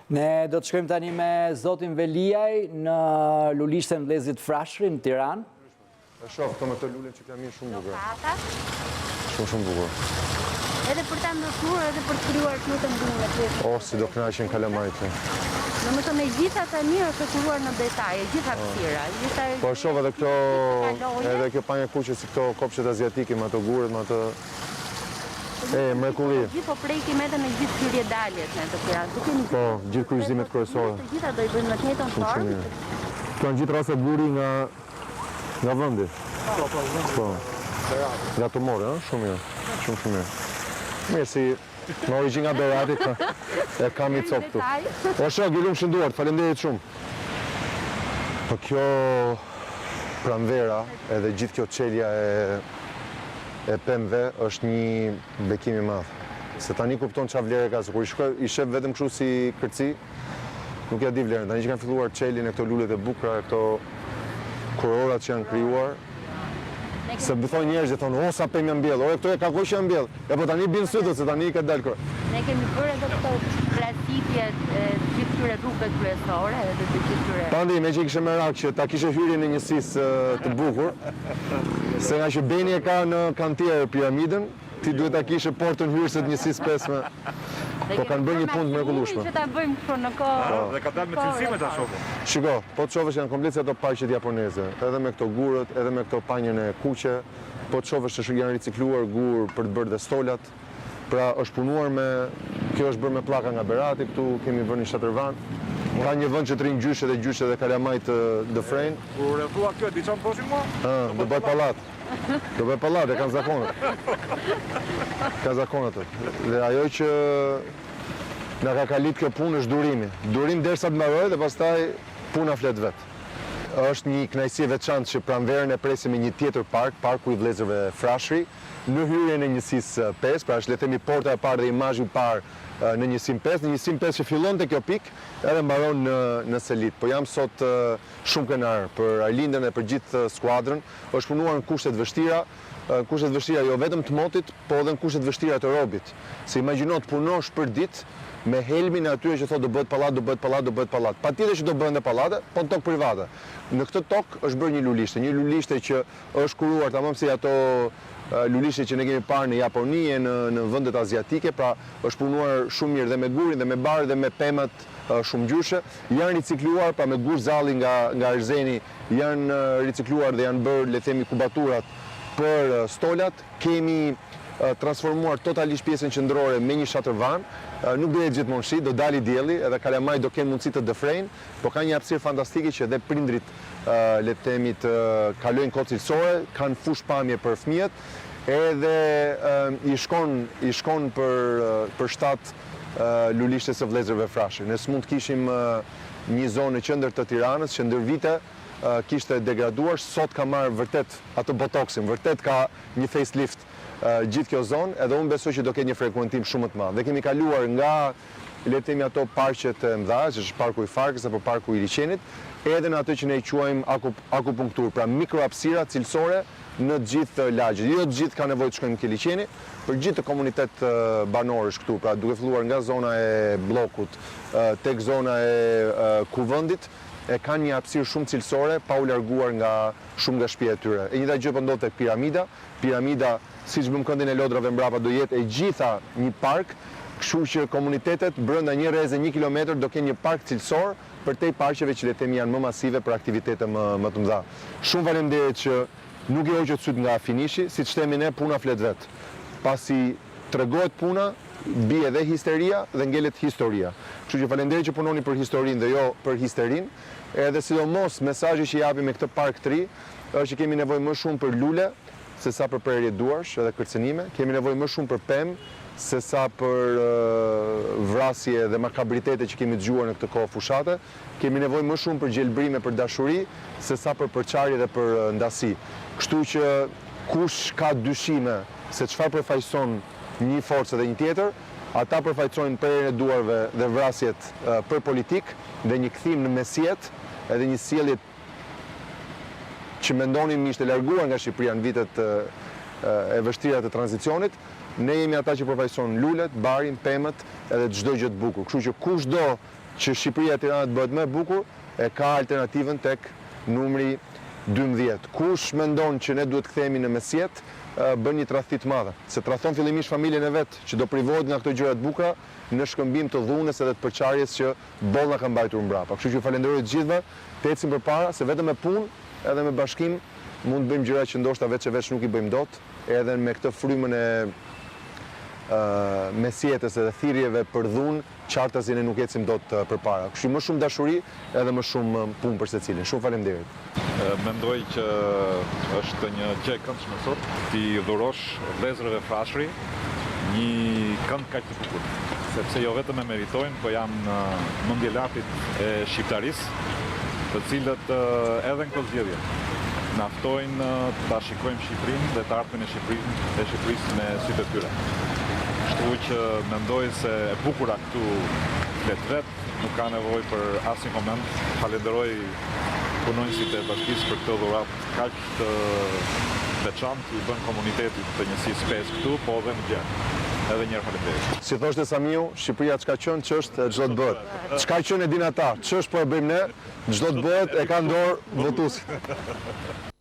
Ne do të shkojmë tani me zotin Veliaj në lulishtën Vëllezrit Frashëri në Tiranë. E shoh këto me të lulen që kanë mirë shumë bukur. Shumë bukur. Edhe për ta ndosur, edhe për të krijuar më të mbyllur. O, si do kënaqen kalamajt. Domethënë me gjitha të mirë është shkruar në detaje, gjitha hapësira. Po shoh edhe këto, edhe kjo panje kuqe si këto kopshet aziatike me ato gurët, me ato mrekulli. Gjithë po prekim edhe në gjithë hyrjedaljet në të Tiranë. Po, gjithë kryqëzimet kryesore. Të gjitha do i bëjmë në të njëjtën formë. Këto janë gjithë raste guri nga vendi. Po. Nga tumore, ëh, shumë mirë. Shumë mirë. Mirë si në origjinë nga Berati, e kam i copë këtu. O shoh, gjulum shënduar, faleminderit shumë. Po kjo pranvera, edhe gjithë kjo çelja e pemëve është një bekim i madh. Se tani kupton çfarë vlerë ka, se kur i shef vetëm kështu si kërci, nuk ja di vlerën. Tani që kanë filluar çeljen e këto lulet e bukura, këto kurorat që janë krijuar, se bëthojnë njerëz që thonë, o sa pemë janë mbjell, o këto e ka që janë mbjell. E po tani bin sytë, se tani i ka dalë kërë. Ne kemi bërë edhe këto plastikje të gjithë këtyre rrugëve kryesore, edhe të gjithë këtyre. Pandi, me që i kishe merak që ta kishe hyrje në njësisë të bukur, se nga që Beni e ka në kantierë piramidën, ti duhet ta kishe portën hyrëse të njësisë 5 Po kanë bërë një punë të mrekullueshme. Që ta bëjmë kështu në kohë. Dhe ka dalë me cilësime ta shohim. Shiko, po të shohësh janë komplet se ato paqet japoneze, edhe me këto gurët, edhe me këto panjën e kuqe, po të shohësh që janë ricikluar gur për të bërë dhe stolat. Pra është punuar me, kjo është bërë me pllaka nga Berati, këtu kemi vënë një shatërvan. Ka një vend që të rinë gjyshe dhe kalamajt të frejnë. Kur e thua kjo, di çon thoshin mua? Do bëhet pallat. Do bëhet pallat, e kanë zakonet. Ka zakonet. Dhe ajo që na ka kalit kjo punë është durimi. Durim derisa të mbarojë dhe pastaj puna flet vet. Është një kënaqësi e veçantë që pranverën e presim me një tjetër park, parku i Vëllezërve Frashëri, në hyrjen e njësisë 5, pra është le të themi porta e parë dhe imazhi i parë në njësinë 5, në njësinë 5 që fillon te kjo pikë edhe mbaron në Selit. Po jam sot shumë kënaqur për Arlindën e për gjithë skuadrën. Është punuar në kushte të vështira, jo vetëm të motit, po edhe në kushte të vështira të robit. Se imagjino të punosh për ditë me helmin e atyre që thotë do bëhet pallat, do bëhet pallat, do bëhet pallat. Patjetër që do bëhen dhe pallate, po në tokë private. Në këtë tokë është bërë një lulishte që është kuruar tamam si ato lulishte që ne kemi parë në Japoni e në vendet aziatike, pra është punuar shumë mirë dhe me gurin dhe me barë dhe me pemat shumë gjyshe. Janë ricikluar, pra me gur zalli nga arzeni, janë ricikluar dhe janë bërë le themi kubaturat për stolat. Kemi transformuar totalisht pjesën qendrore me një shatërvan. Nuk do jetë gjithmonë shi, do dali dielli, edhe kalamajt do kenë mundësi të dëfrejnë, po ka një hapësirë fantastike që edhe prindrit le të themi të kalojnë kohë cilësore, kanë fush pamje për fëmijët, edhe i shkon për shtat lulishtes së Vëllezërve Frashëri. Ne s'mund të kishim një zonë në qendër të Tiranës që ndër vite kishte degraduar, sot ka marrë vërtet atë botoksin, vërtet ka një facelift gjithë kjo zonë, edhe unë besoj që do ketë një frekuentim shumë të madh. Dhe kemi kaluar nga le të themi ato parqet e mëdha, që është parku i Farkës apo parku i Liçenit, edhe në atë që ne i quajmë akupunktur, pra mikrohapësira cilësore në të gjithë lagjet. Jo të gjithë ka nevojë të shkojnë në Liçeni, për gjithë të komunitet banorësh këtu, pra duke filluar nga zona e bllokut tek zona e kuvendit, e kanë një hapësirë shumë cilësore pa u larguar shumë nga shtëpia e tyre. E njëjta gjë po ndodh tek piramida. Piramida, siç bëm këndin e lodrave mbrapa, do jetë e gjitha një park, kështu që komunitetet brenda një rreze 1 kilometër do kenë një park cilësor për te parqeve që le të themi janë më masive për aktivitete më të mëdha. Shumë faleminderit që nuk i hoqët syt nga finishi, siç themi ne, puna flet vet. Pasi tregohet puna, bie edhe histeria dhe ngelet historia. Kështu që faleminderit që punoni për historinë dhe jo për histerinë. Edhe sidomos mesazhi që japim me këtë park të ri është që kemi nevojë më shumë për lule se sa për prerje duarsh edhe kërcënime, kemi nevojë më shumë për pemë se sa për vrasje dhe makabritete që kemi dëgjuar në këtë kohë fushate, kemi nevojë më shumë për gjelbrime për dashuri se sa për përçarje dhe për ndasi. Kështu që kush ka dyshime se çfarë përfaqëson një forcë dhe një tjetër, ata përfaqësojnë prerjen e duarve dhe vrasjet për politik dhe një kthim në mesjet edhe një sjellje që mendonin ishte larguar nga Shqipëria në vitet e vështira të tranzicionit. Ne jemi ata që përfaqësojnë lulet, barin, pemët edhe çdo gjë të bukur. Kështu që kushdo që Shqipëria e Tiranës bëhet më e bukur, e ka alternativën tek numri 12. Kush mendon që ne duhet kthehemi në mesjet, bën një tradhti të madhe, se tradhton fillimisht familjen e vet që do privohet nga këto gjëra të bukura në shkëmbim të dhunës edhe të përçarjes që bolla ka mbajtur mbrapa. Kështu që falenderoj të gjithëve, të ecim përpara, se vetëm me punë edhe me bashkim mund të bëjmë gjëra që ndoshta veç e veç nuk i bëjmë dot, edhe me këtë frymën e mesjetës edhe thirrjeve për dhunë, qartazi ne nuk ecim dot përpara. Kështu më shumë dashuri edhe më shumë punë për secilin. Shumë faleminderit. Mendoj që është një gjë e këndshme sot ti dhurosh vëllezërve frashëri një kënd kaq të bukur, sepse jo vetëm e meritojnë, po janë mendjelatit e shqiptarisë, të cilët edhe në këtë zgjedhje naftojnë ta shikojmë Shqipërinë dhe të ardhmen e Shqipërisë me sytë e tyre. Kështu që mendoj se e bukura këtu flet vet, nuk ka nevojë për asnjë koment. Falenderoj punonjësit e bashkisë për këtë dhuratë kaq të veçantë që i bën komunitetit të njësisë 5 këtu, po edhe në gjë. Edhe një herë faleminderit. Si thoshte Samiu, Shqipëria çka qen ç'është e çdo të bëhet. Çka qen e din ata, ç'është po e bëjmë ne, çdo të bëhet e ka në dorë votuesit.